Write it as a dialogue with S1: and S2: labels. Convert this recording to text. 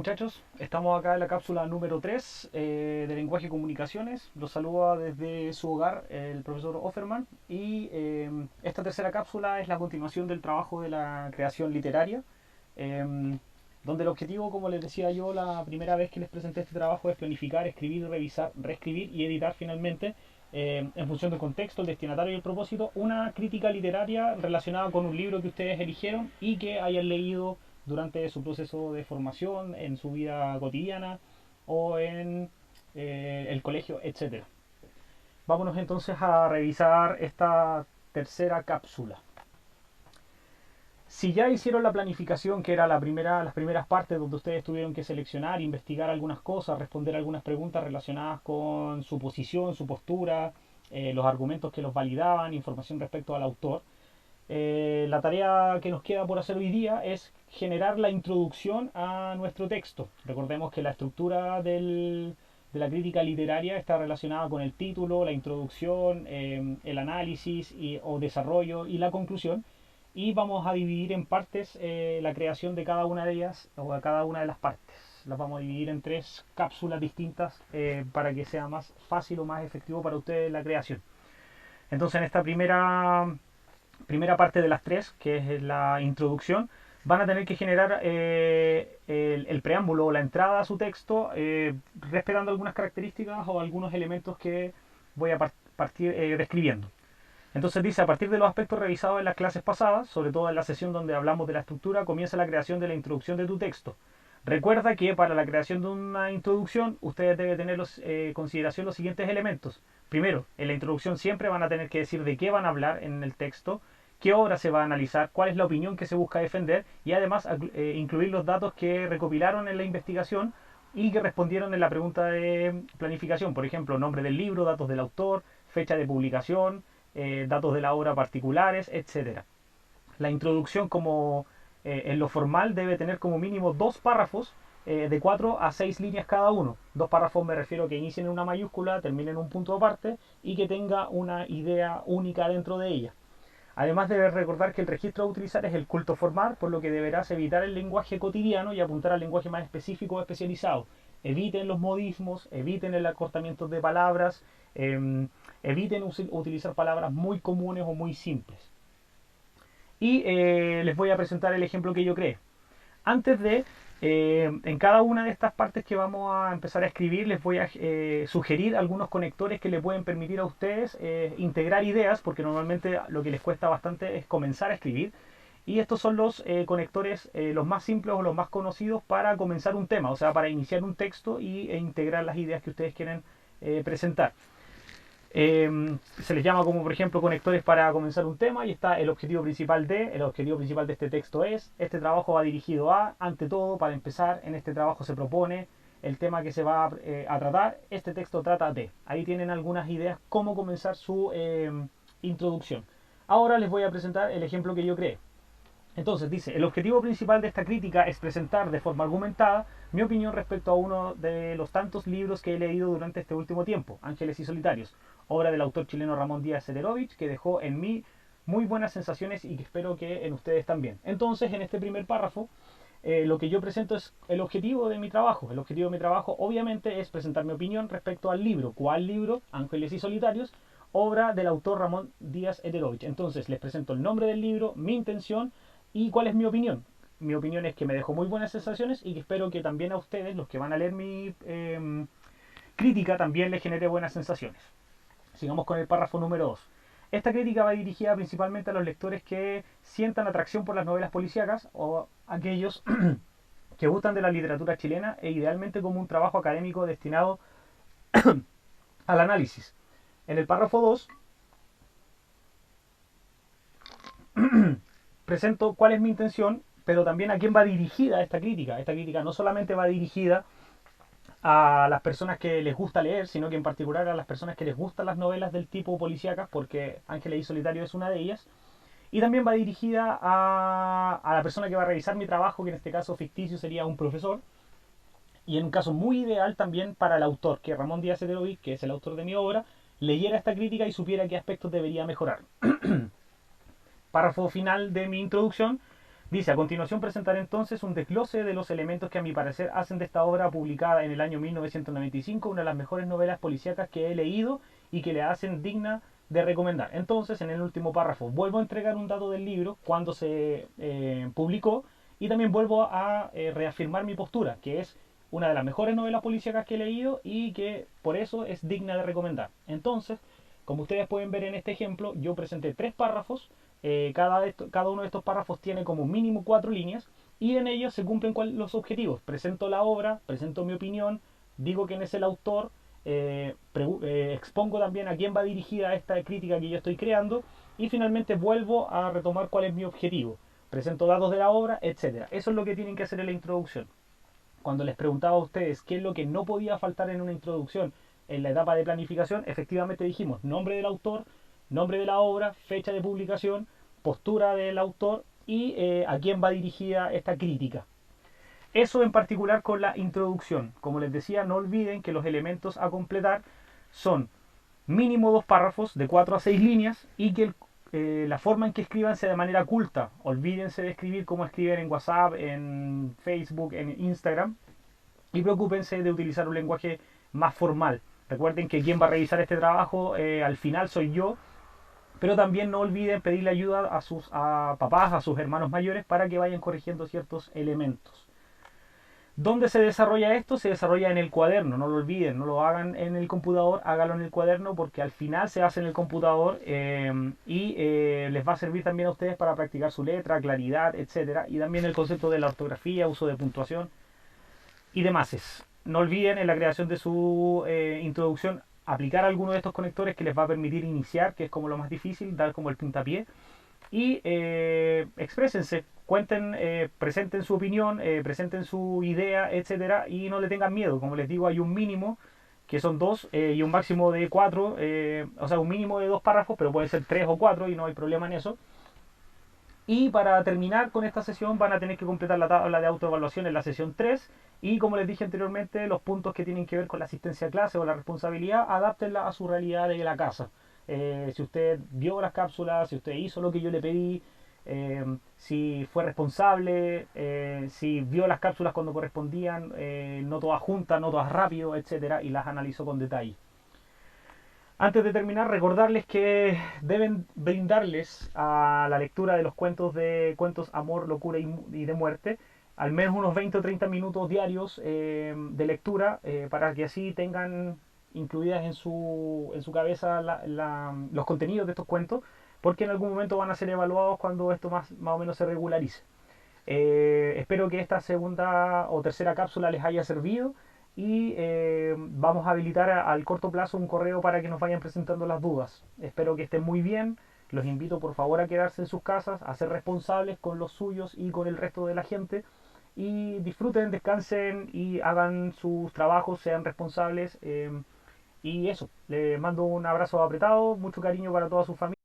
S1: muchachos, estamos acá en la cápsula número 3 de lenguaje y comunicaciones. Los saluda desde su hogar el profesor Offerman y esta tercera cápsula es la continuación del trabajo de la creación literaria, eh, donde el objetivo, como les decía yo la primera vez que les presenté este trabajo, es planificar, escribir, revisar, reescribir y editar finalmente, en función del contexto, el destinatario y el propósito, una crítica literaria relacionada con un libro que ustedes eligieron y que hayan leído durante su proceso de formación, en su vida cotidiana o en el colegio, etcétera. Vámonos entonces a revisar esta tercera cápsula. Si ya hicieron la planificación, que era las primeras partes donde ustedes tuvieron que seleccionar, investigar algunas cosas, responder algunas preguntas relacionadas con su posición, su postura, los argumentos que los validaban, información respecto al autor, la tarea que nos queda por hacer hoy día es generar la introducción a nuestro texto. Recordemos que la estructura de la crítica literaria está relacionada con el título, la introducción, el análisis o desarrollo y la conclusión. Y vamos a dividir en partes la creación de cada una de ellas o de cada una de las partes. Las vamos a dividir en tres cápsulas distintas para que sea más fácil o más efectivo para ustedes la creación. Entonces en esta primera parte de las tres, que es la introducción, van a tener que generar el preámbulo o la entrada a su texto, respetando algunas características o algunos elementos que voy a partir describiendo. Entonces dice, a partir de los aspectos revisados en las clases pasadas, sobre todo en la sesión donde hablamos de la estructura, comienza la creación de la introducción de tu texto. Recuerda que para la creación de una introducción, ustedes deben tener en consideración los siguientes elementos. Primero, en la introducción siempre van a tener que decir de qué van a hablar en el texto, qué obra se va a analizar, cuál es la opinión que se busca defender y además incluir los datos que recopilaron en la investigación y que respondieron en la pregunta de planificación. Por ejemplo, nombre del libro, datos del autor, fecha de publicación, datos de la obra particulares, etcétera. La introducción en lo formal debe tener como mínimo dos párrafos de 4 a 6 líneas cada uno. Dos párrafos me refiero a que inicien en una mayúscula, terminen en un punto aparte y que tenga una idea única dentro de ella. Además debes recordar que el registro a utilizar es el culto formal, por lo que deberás evitar el lenguaje cotidiano y apuntar al lenguaje más específico o especializado. Eviten los modismos, eviten el acortamiento de palabras, eviten utilizar palabras muy comunes o muy simples. Y les voy a presentar el ejemplo que yo creé. Antes de, en cada una de estas partes que vamos a empezar a escribir, les voy a sugerir algunos conectores que le pueden permitir a ustedes integrar ideas, porque normalmente lo que les cuesta bastante es comenzar a escribir. Y estos son los conectores los más simples o los más conocidos para comenzar un tema, o sea, para iniciar un texto e integrar las ideas que ustedes quieren presentar. Se les llama como por ejemplo conectores para comenzar un tema y está el objetivo principal de este texto es, este trabajo va dirigido a, ante todo, para empezar, en este trabajo se propone el tema que se va a tratar, este texto trata de. Ahí tienen algunas ideas cómo comenzar su introducción. Ahora les voy a presentar el ejemplo que yo creé. Entonces dice, el objetivo principal de esta crítica es presentar de forma argumentada mi opinión respecto a uno de los tantos libros que he leído durante este último tiempo, Ángeles y Solitarios, obra del autor chileno Ramón Díaz Sederovich, que dejó en mí muy buenas sensaciones y que espero que en ustedes también. Entonces, en este primer párrafo, lo que yo presento es el objetivo de mi trabajo. El objetivo de mi trabajo, obviamente, es presentar mi opinión respecto al libro. ¿Cuál libro? Ángeles y Solitarios, obra del autor Ramón Díaz Sederovich. Entonces, les presento el nombre del libro, mi intención y cuál es mi opinión. Mi opinión es que me dejó muy buenas sensaciones y que espero que también a ustedes, los que van a leer mi crítica, también les genere buenas sensaciones. Sigamos con el párrafo número 2. Esta crítica va dirigida principalmente a los lectores que sientan atracción por las novelas policíacas o aquellos que gustan de la literatura chilena e idealmente como un trabajo académico destinado al análisis. En el párrafo 2 presento cuál es mi intención, pero también a quién va dirigida esta crítica. Esta crítica no solamente va dirigida a las personas que les gusta leer, sino que en particular a las personas que les gustan las novelas del tipo policíacas, porque Ángeles y Solitario es una de ellas. Y también va dirigida a la persona que va a revisar mi trabajo, que en este caso ficticio sería un profesor. Y en un caso muy ideal también para el autor, que Ramón Díaz Sederovich, que es el autor de mi obra, leyera esta crítica y supiera qué aspectos debería mejorar. Párrafo final de mi introducción. Dice, a continuación presentaré entonces un desglose de los elementos que a mi parecer hacen de esta obra publicada en el año 1995 una de las mejores novelas policíacas que he leído y que le hacen digna de recomendar. Entonces, en el último párrafo, vuelvo a entregar un dato del libro, cuando se publicó, y también vuelvo a reafirmar mi postura, que es una de las mejores novelas policíacas que he leído y que por eso es digna de recomendar. Entonces, como ustedes pueden ver en este ejemplo, yo presenté 3 párrafos. Cada uno de estos párrafos tiene como mínimo 4 líneas y en ellos se cumplen los objetivos. Presento la obra, presento mi opinión, digo quién es el autor, expongo también a quién va dirigida esta crítica que yo estoy creando y finalmente vuelvo a retomar cuál es mi objetivo. Presento datos de la obra, etcétera. Eso es lo que tienen que hacer en la introducción. Cuando les preguntaba a ustedes qué es lo que no podía faltar en una introducción en la etapa de planificación, efectivamente dijimos nombre del autor, nombre de la obra, fecha de publicación, postura del autor y a quién va dirigida esta crítica. Eso en particular con la introducción. Como les decía, no olviden que los elementos a completar son mínimo 2 párrafos de 4 a 6 líneas y que la forma en que escriban sea de manera culta. Olvídense de escribir como escriben en WhatsApp, en Facebook, en Instagram y preocúpense de utilizar un lenguaje más formal. Recuerden que quien va a revisar este trabajo al final soy yo, pero también no olviden pedirle ayuda a papás, a sus hermanos mayores para que vayan corrigiendo ciertos elementos. ¿Dónde se desarrolla esto? Se desarrolla en el cuaderno, no lo olviden, no lo hagan en el computador, háganlo en el cuaderno porque al final se hace en el computador y les va a servir también a ustedes para practicar su letra, claridad, etcétera. Y también el concepto de la ortografía, uso de puntuación y demás. No olviden en la creación de su introducción aplicar alguno de estos conectores que les va a permitir iniciar, que es como lo más difícil, dar como el puntapié y exprésense, cuenten, presenten su opinión, presenten su idea, etcétera, y no le tengan miedo. Como les digo, hay un mínimo que son 2 y un máximo de 4, o sea, un mínimo de 2 párrafos, pero puede ser 3 o 4 y no hay problema en eso. Y para terminar con esta sesión van a tener que completar la tabla de autoevaluación en la sesión 3 y como les dije anteriormente, los puntos que tienen que ver con la asistencia a clase o la responsabilidad, adáptenla a su realidad de la casa. Si usted vio las cápsulas, si usted hizo lo que yo le pedí, si fue responsable, si vio las cápsulas cuando correspondían, no todas juntas, no todas rápido, etcétera, y las analizó con detalle. Antes de terminar, recordarles que deben brindarles a la lectura de los cuentos Amor, Locura y de Muerte al menos unos 20 o 30 minutos diarios de lectura para que así tengan incluidas en su cabeza los contenidos de estos cuentos porque en algún momento van a ser evaluados cuando esto más o menos se regularice. Espero que esta segunda o tercera cápsula les haya servido y vamos a habilitar al corto plazo un correo para que nos vayan presentando las dudas. Espero que estén muy bien. Los invito por favor a quedarse en sus casas, a ser responsables con los suyos y con el resto de la gente. Y disfruten, descansen y hagan sus trabajos, sean responsables. Y eso, les mando un abrazo apretado, mucho cariño para toda su familia.